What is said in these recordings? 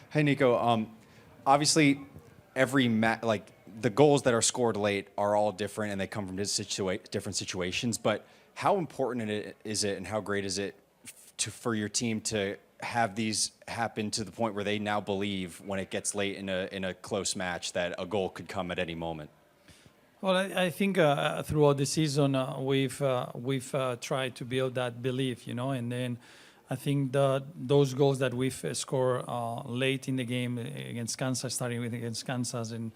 Hey, Nico. Obviously, like the goals that are scored late are all different, and they come from different situations. But how important is it, and how great is it for your team to have these happen to the point where they now believe when it gets late in a close match that a goal could come at any moment? Well, I think throughout the season we've tried to build that belief, and then I think those goals that we've scored late in the game against Kansas, starting with against Kansas and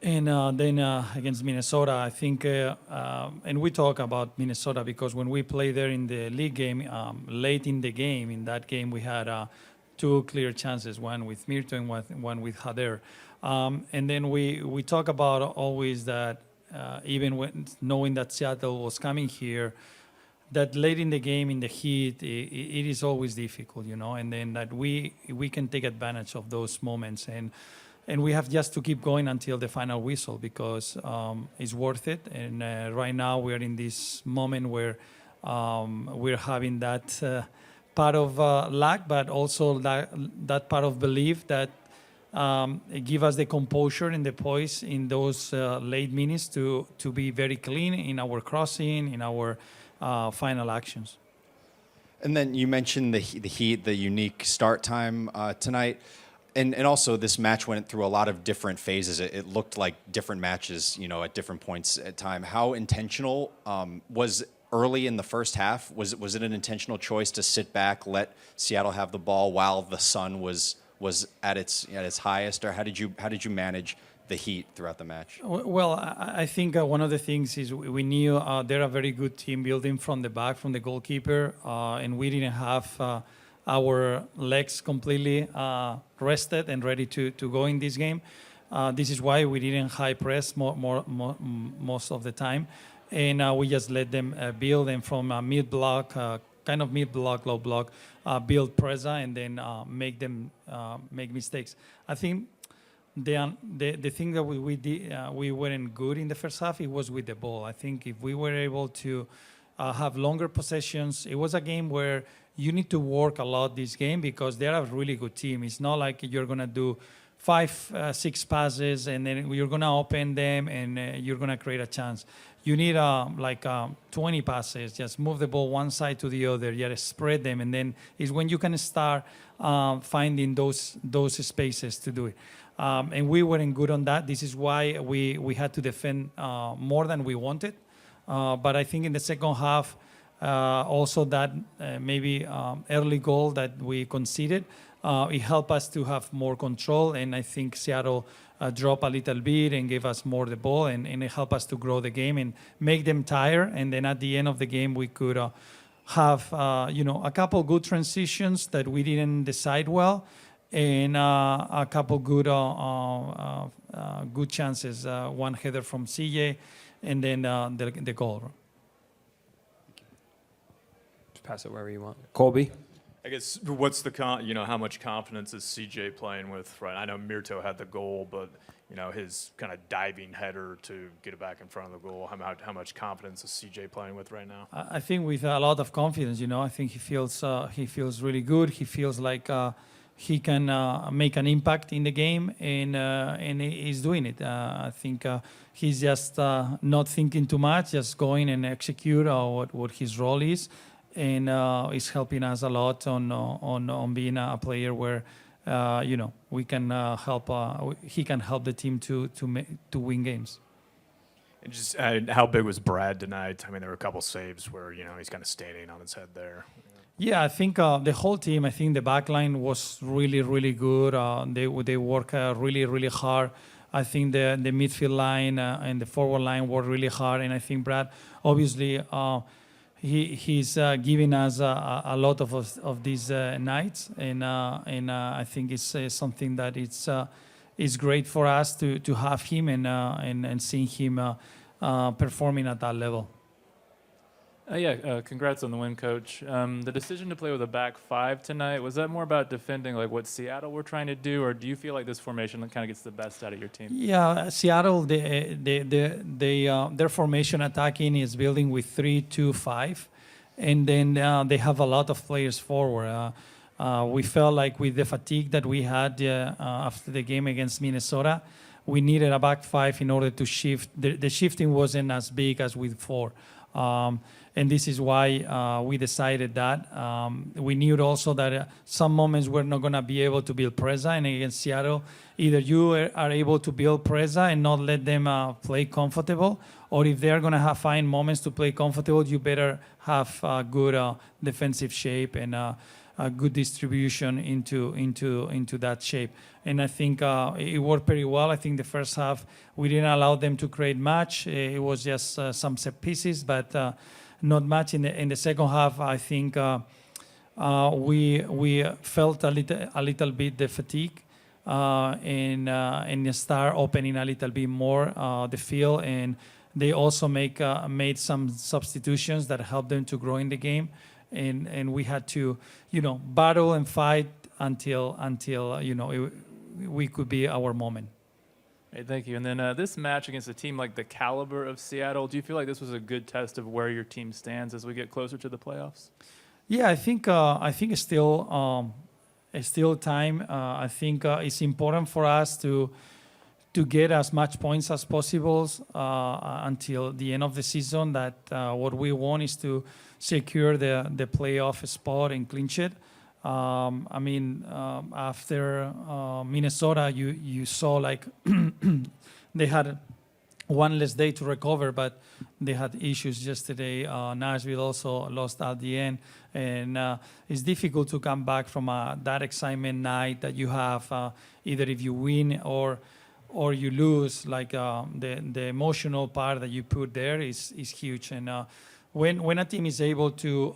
then against Minnesota, I think, and we talk about Minnesota because when we play there in the league game, late in the game, in that game we had two clear chances, one with Mirto and one with Hader. And then we talk about always that even when knowing that Seattle was coming here, that late in the game in the heat, it is always difficult, and then that we can take advantage of those moments. And we have just to keep going until the final whistle because it's worth it. And right now we are in this moment where we're having that part of luck, but also that part of belief that give us the composure and the poise in those late minutes to be very clean in our crossing, in our final actions. And then you mentioned the heat, the unique start time tonight. And also this match went through a lot of different phases. It looked like different matches, at different points at time. How intentional was early in the first half? Was it an intentional choice to sit back, let Seattle have the ball while the sun was at its highest, or how did you manage the heat throughout the match? Well, I think one of the things is we knew they're a very good team building from the back, from the goalkeeper, and we didn't have our legs completely rested and ready to go in this game. This is why we didn't high press most of the time, and we just let them build, and from mid block, kind of mid block, low block, build pressa, and then make them make mistakes. I think the thing that we did, we weren't good in the first half. It was with the ball. I think if we were able to have longer possessions, it was a game where you need to work a lot this game because they're a really good team. It's not like you're gonna do 5-6 passes and then you're gonna open them and you're gonna create a chance. You need 20 passes. Just move the ball one side to the other. Just spread them, and then is when you can start finding those spaces to do it. And we weren't good on that. This is why we had to defend more than we wanted. But I think in the second half, also that maybe early goal that we conceded, it helped us to have more control. And I think Seattle dropped a little bit and gave us more the ball, and it helped us to grow the game and make them tired. And then at the end of the game, we could have a couple good transitions that we didn't decide well, and a couple good good chances. One header from CJ, and then the goal. Just pass it wherever you want. Colby? I guess what's how much confidence is CJ playing with, right? I know Mirto had the goal, but his kind of diving header to get it back in front of the goal. How much confidence is CJ playing with right now? I think with a lot of confidence. I think he feels really good. He feels like he can make an impact in the game, and he's doing it. I think he's just not thinking too much, just going and execute what his role is. And it's helping us a lot on being a player where we can help. He can help the team to win games. And just how big was Brad tonight? I mean, there were a couple saves where he's kind of standing on his head there. Yeah, I think the whole team. I think the back line was really, really good. They work really, really hard. I think the midfield line and the forward line worked really hard. And I think Brad, obviously. He's giving us a lot of these nights, and I think it's something that it's great for us to have him and seeing him performing at that level. Congrats on the win, Coach. The decision to play with a back five tonight, was that more about defending like what Seattle were trying to do, or do you feel like this formation kind of gets the best out of your team? Yeah, Seattle, their formation attacking is building with 3-2-5, and then they have a lot of players forward. We felt like with the fatigue that we had after the game against Minnesota, we needed a back five in order to shift. The shifting wasn't as big as with four. And this is why we decided that. We knew also that some moments we're not going to be able to build pressure, and against Seattle, either you are able to build pressure and not let them play comfortable, or if they're going to find moments to play comfortable, you better have good defensive shape and a good distribution into that shape. And I think it worked pretty well. I think the first half we didn't allow them to create much. It was just some set pieces, but not much. In the second half, I think we felt a little bit the fatigue and start opening a little bit more the field. And they also made some substitutions that helped them to grow in the game. And we had to, battle and fight until we could be our moment. Hey, thank you. And then this match against a team like the caliber of Seattle, do you feel like this was a good test of where your team stands as we get closer to the playoffs? Yeah, I think it's still time. I think it's important for us to get as much points as possible until the end of the season. That what we want is to secure the playoff spot and clinch it. After Minnesota, you saw like they had one less day to recover, but they had issues yesterday. Nashville also lost at the end, and it's difficult to come back from that excitement night that you have, either if you win or you lose. Like the emotional part that you put there is huge. And when a team is able to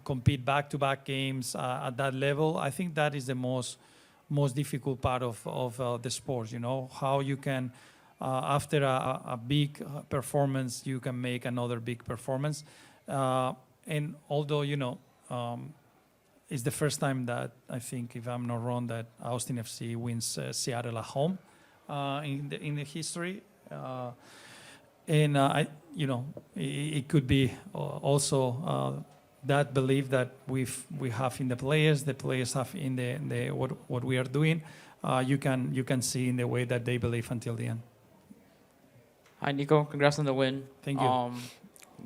compete back-to-back games at that level, I think that is the most difficult part of the sport. How you can, after a big performance, you can make another big performance. And although it's the first time that I think, if I'm not wrong, that Austin FC wins Seattle at home in the history. And it could be also that belief that we have in the players have in the what we are doing. You can see in the way that they believe until the end. Hi, Nico. Congrats on the win. Thank you.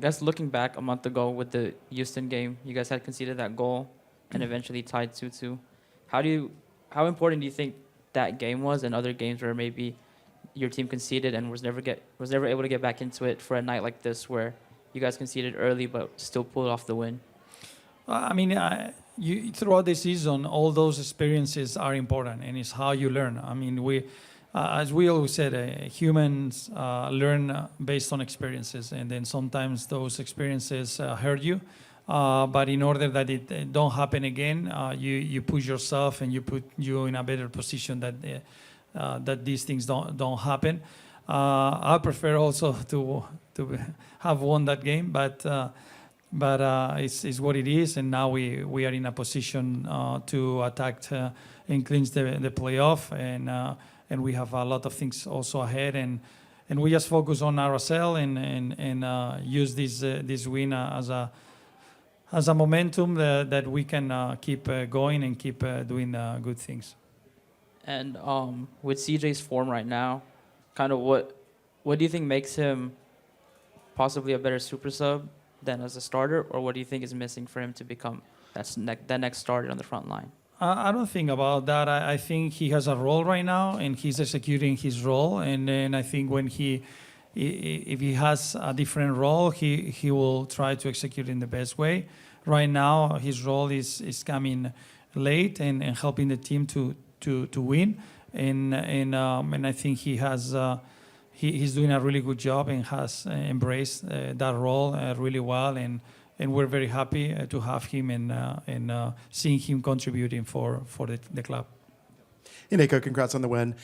Guys, looking back a month ago with the Houston game, you guys had conceded that goal and eventually tied 2-2. How important do you think that game was, and other games where maybe your team conceded and was never able to get back into it for a night like this where you guys conceded early but still pulled off the win? Throughout the season, all those experiences are important, and it's how you learn. As we always said, humans learn based on experiences, and then sometimes those experiences hurt you. But in order that it don't happen again, you push yourself and you put you in a better position that these things don't happen. I prefer also to have won that game, but it's what it is, and now we are in a position to attack and clinch the playoff, and we have a lot of things also ahead, and we just focus on RSL and use this win as a momentum that we can keep going and keep doing good things. And with CJ's form right now, kind of what do you think makes him possibly a better super sub than as a starter, or what do you think is missing for him to become that next starter on the front line? I don't think about that. I think he has a role right now, and he's executing his role. And then I think when if he has a different role, he will try to execute in the best way. Right now, his role is coming late and helping the team to win. And I think he's doing a really good job and has embraced that role really well. And we're very happy to have him and seeing him contributing for the club. Hey, Nico, congrats on the win.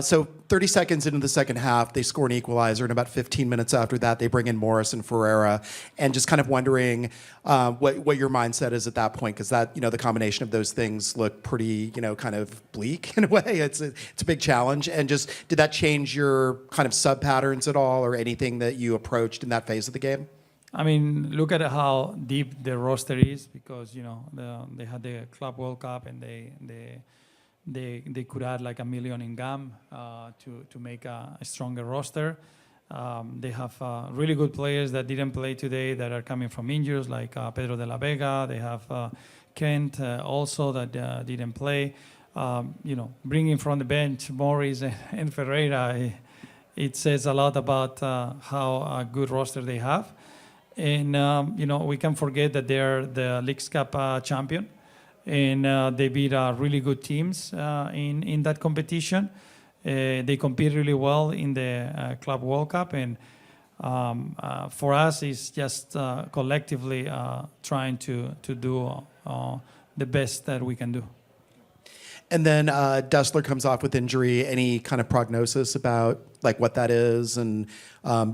So 30 seconds into the second half, they score an equalizer, and about 15 minutes after that, they bring in Morris and Ferreira. And just kind of wondering what your mindset is at that point, because that, the combination of those things look pretty, kind of bleak in a way. It's a big challenge. And just, did that change your kind of sub patterns at all, or anything that you approached in that phase of the game? I mean, look at how deep the roster is because they had the Club World Cup and they could add like 1 million in GAM to make a stronger roster. They have really good players that didn't play today that are coming from injuries, like Pedro de la Vega. They have Kent also that didn't play. Bringing from the bench Morris and Ferreira, it says a lot about how good roster they have. And, we can forget that they're the Leagues Cup champion. And they beat really good teams in that competition. They compete really well in the Club World Cup. And for us, it's just collectively trying to do the best that we can do. And then Dessler comes off with injury. Any kind of prognosis about like what that is? And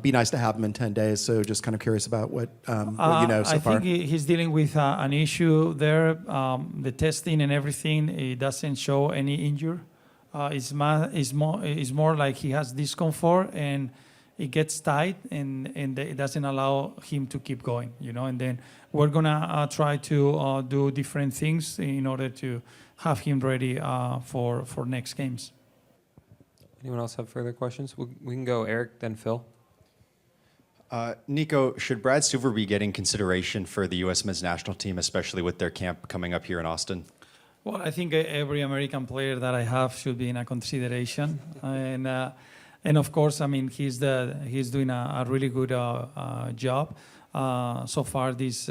be nice to have him in 10 days. So just kind of curious about what you know so far. I think he's dealing with an issue there. The testing and everything, it doesn't show any injury. It's more like he has discomfort and it gets tight and it doesn't allow him to keep going, And then we're gonna try to do different things in order to have him ready for next games. Anyone else have further questions? We can go Eric, then Phil. Nico, should Brad Stuver be getting consideration for the U.S. men's national team, especially with their camp coming up here in Austin? Well, I think every American player that I have should be in a consideration, and of course, I mean he's doing a really good job so far this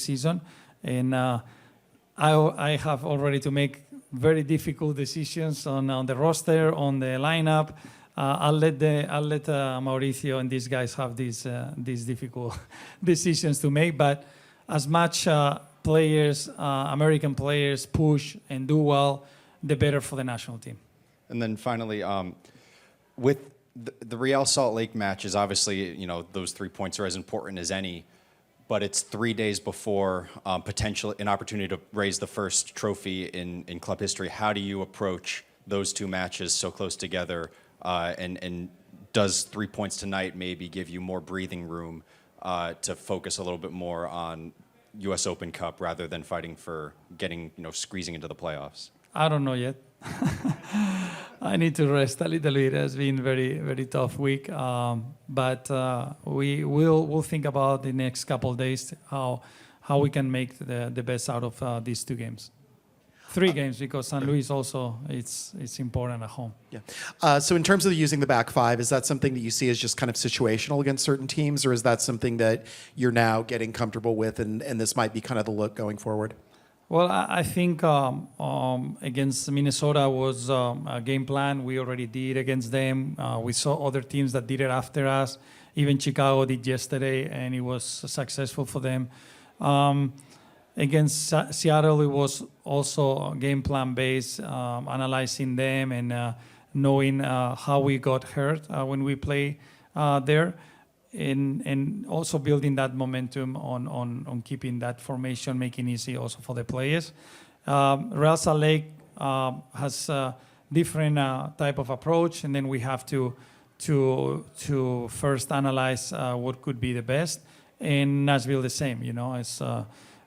season, and I have already to make very difficult decisions on the roster, on the lineup. I'll let Mauricio and these guys have these difficult decisions to make, but as much players, American players push and do well, the better for the national team. And then finally, with the Real Salt Lake match is obviously, those 3 points are as important as any, but it's 3 days before potentially an opportunity to raise the first trophy in club history. How do you approach those two matches so close together? And does 3 points tonight maybe give you more breathing room to focus a little bit more on U.S. Open Cup rather than fighting for getting, squeezing into the playoffs? I don't know yet. I need to rest a little bit. It has been very, very tough week. But we'll think about the next couple of days how we can make the best out of these 2 games. 3 games because San Luis also it's important at home. Yeah. So in terms of using the back five, is that something that you see as just kind of situational against certain teams, or is that something that you're now getting comfortable with, and this might be kind of the look going forward? Well, I think against Minnesota was a game plan we already did against them. We saw other teams that did it after us. Even Chicago did yesterday, and it was successful for them. Against Seattle, it was also game plan based, analyzing them and knowing how we got hurt when we play there. And also building that momentum on keeping that formation, making easy also for the players. Real Salt Lake has a different type of approach, and then we have to first analyze what could be the best. And Nashville the same,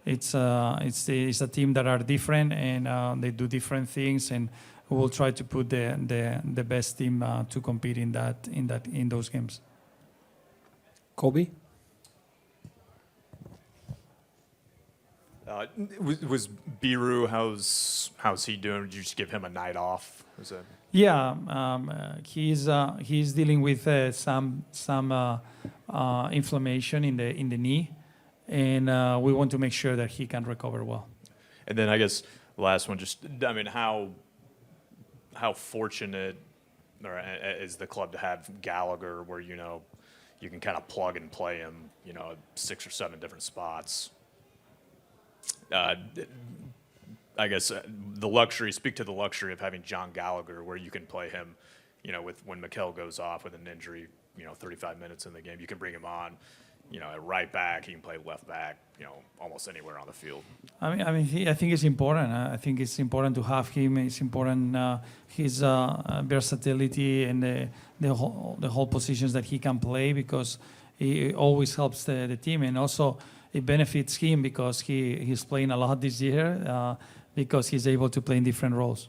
it's a team that are different and they do different things, and we will try to put the best team to compete in those games. Colby? Was Biru, how's he doing? Did you just give him a night off? Was it? Yeah, he's dealing with some inflammation in the knee, and we want to make sure that he can recover well. And then I guess the last one, how fortunate is the club to have Gallagher, where you can kind of plug and play him, 6 or 7 different spots. I guess speak to the luxury of having John Gallagher, where you can play him, with when Mikel goes off with an injury, 35 minutes in the game, you can bring him on, at right back, he can play left back, almost anywhere on the field. I think it's important. I think it's important to have him. It's important his versatility and the whole positions that he can play, because he always helps the team, and also it benefits him because he's playing a lot this year because he's able to play in different roles.